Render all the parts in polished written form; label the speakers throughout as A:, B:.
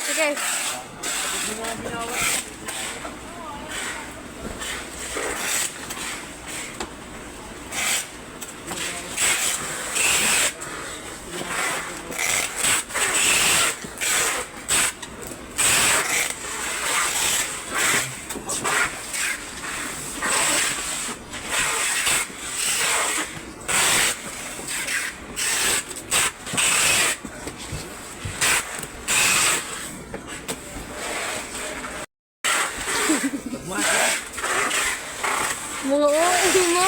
A: Sige. Mga OA mo?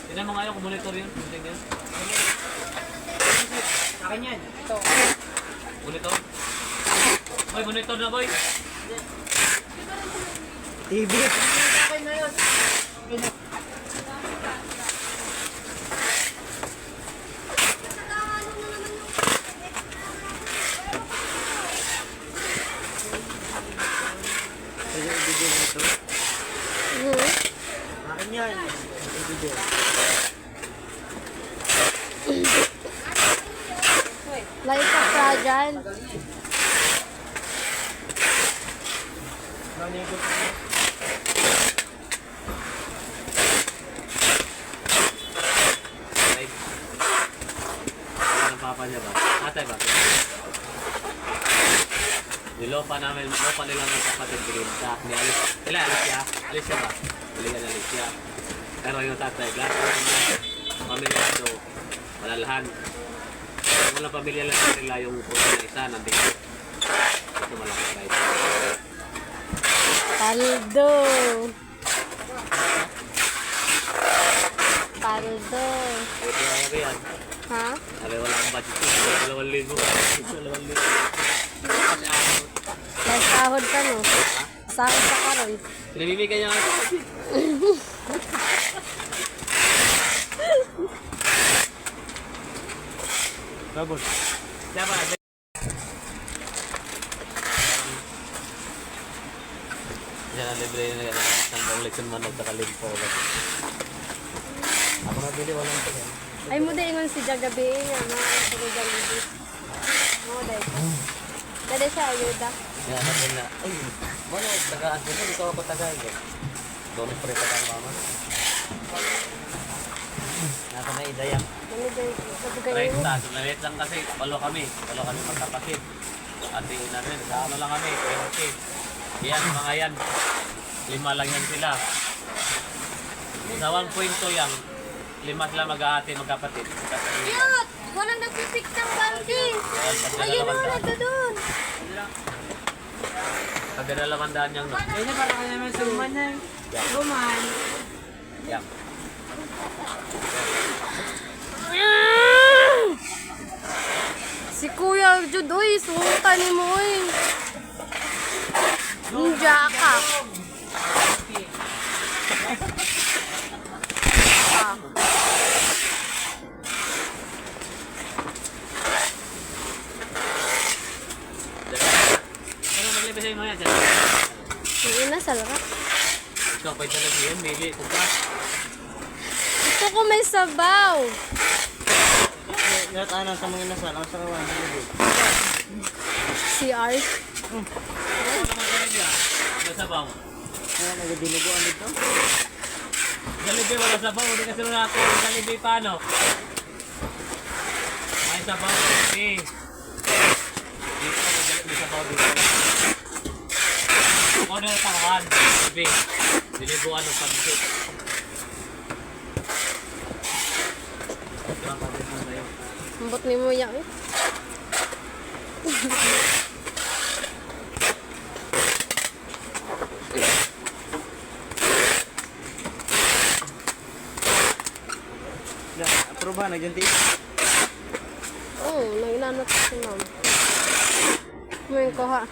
B: Tignan mo nga yung monitor yun. Tignan. Akin yan. Ito. Monitor? Boy, monitor na boy.
C: TV.
B: Akin na yun.
C: Pwede i-video mo ito. Akin yan. I-video.
A: Like a fragile.
C: Nanigot mo.
B: Ay. Ano ang papa niya ba? Atay ba? Nilopa namin, lopa nila ng kapatid green sa ni Alice. Sila, Alicia. Alicia ba? Biligan na Alicia. Pero yung tatay, lahat ng pamilya ito, malalahan. Walang pamilya lang nila yung puso na isa, nandito. Ito malaki guys.
A: Paldo. Paldo.
B: Ito na yan.
A: Ha?
B: Sabi wala akong budget ko. 2,000. 2,000.
A: May sahod ka no? Sahod ka karon.
B: Pinabibigyan niya nga ito.
C: Babos.
B: Siya ba? Siya na libre na yan. Hanggang leksyon man at nakalimpo.
C: Ako nabili, walang ito.
A: Ay mo din ingon si Jagabi nga na sa Jollibee. Mo dai. Dali siya ayuda.
B: Yan natin na. Ay, wala. Tagaan ko. Ito ako tagaan. Doon pre tagaan mama. Nasa na idayang.
A: Ano dai sa bugay
B: Right,
A: mo?
B: taas. Maliit lang kasi. Walo kami magkapatid. Ate natin. Sa ano lang kami. 20. Yan, mga yan. 5 lang yan sila. Sa 1.2 yan. 5 sila mag-aate, magkapatid.
A: Cute! Walang nagpipik ng banking. Ayun na nito doon.
B: Pagdadalawandaan niyang no.
C: Kaya para ka naman suman na. Suman.
B: Yan.
A: Si Kuya Jud, uy, sultan ni mo, uy. Ninja ka. Ah.
B: Ano maglibay sa'yo mga yan?
A: Yung ina, salak.
B: Ikaw pa'y talaga yun, mili. Kuka.
A: Gusto ko may sabaw.
C: Ngayon tayo sa mga inasal. Ang sarawan.
A: CR.
B: Ano naman kayo niya? Wala sabaw.
C: Kaya nagadinuguan dito.
B: Jollibee wala sabaw. Hindi kasi nung ako. Jollibee paano? May sabaw. Okay. Dito may sabaw dito. Kung ano yung tangan. Jollibee. Dinibuan ng pansit. Ito ang pagkakas na sa'yo.
A: Ambot ni mo yan, eh.
C: Approve ba? Nagyanti?
A: Oo, naglanat si ma'am. Kumain ko ha.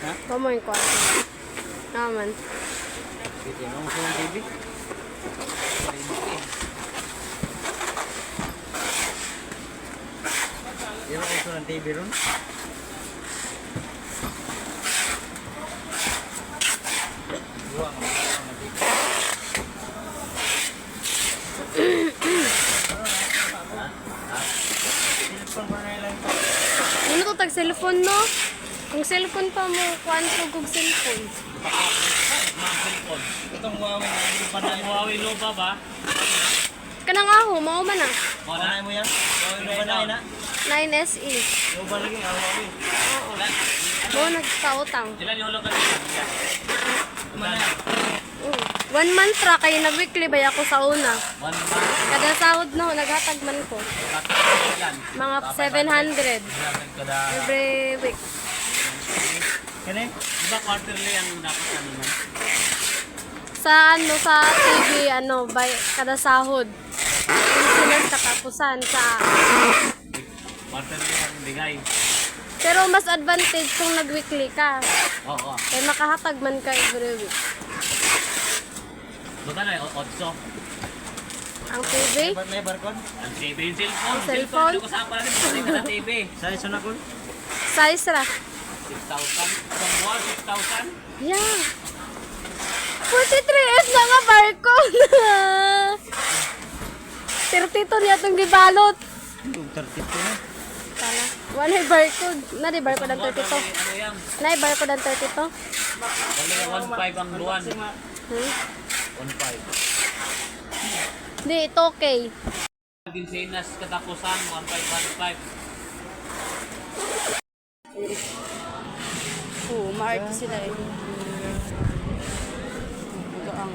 C: Ha?
A: Kumain ko ha. Naman.
C: Sige, ano gusto ng TV? Yan ang gusto ng TV ron? Buwang ang TV. Cellphone pa na lang.
A: Ano to tag cellphone no? Kung cellphone pa mo, kuan ko kog cellphone.
B: Mga cellphone.
C: Itong Huawei na hindi pa na
B: Ang Huawei Nova ba?
A: Kanang aho, mao man na.
C: Panay mo yan? Huawei na panay na?
A: 9SE.
C: Yung ba lagi ang Huawei?
A: Oo. Mo nagkautang.
B: Ilan yung hulog ka nila?
C: Manay.
A: 1 month ra kay nag-weekly bay ako sa una.
B: 1 month.
A: Kada sahod no, naghatag man ko.
B: Ilan?
A: Mga 700
B: Kada...
A: every week.
C: Kani?
B: Di ba quarterly ang dapat ano man?
A: Sa ano sa TV ano bay kada sahod. Insurance katapusan sa
B: Quarterly ang bigay.
A: pero mas advantage kung nag-weekly ka.
B: Oo.
A: Kaya makahatag man ka every week.
B: Buta na yung 8.
A: Ang TV,
C: Ba't may barcode?
B: Ang TV yung cellphone.
A: Cellphone?
B: Hindi ko saan pala rin. Pwede ka na TV.
C: Sa iso na ko?
A: size ra.
B: 6,000. From buwan, 6,000.
A: Yeah. 43S na nga barcode. 32 niya itong gibalot.
C: Yung 32 na.
A: Tala. Wala yung barcode. Na di barcode ang 32.
B: Ano yan?
A: Na yung barcode ang 32.
B: Wala yung 1,500 ang buwan. 1,500.
A: Hindi, ito okay.
B: Ginsinas katapusan, 1,515.
A: Oo, maarte sila eh. Ito ang...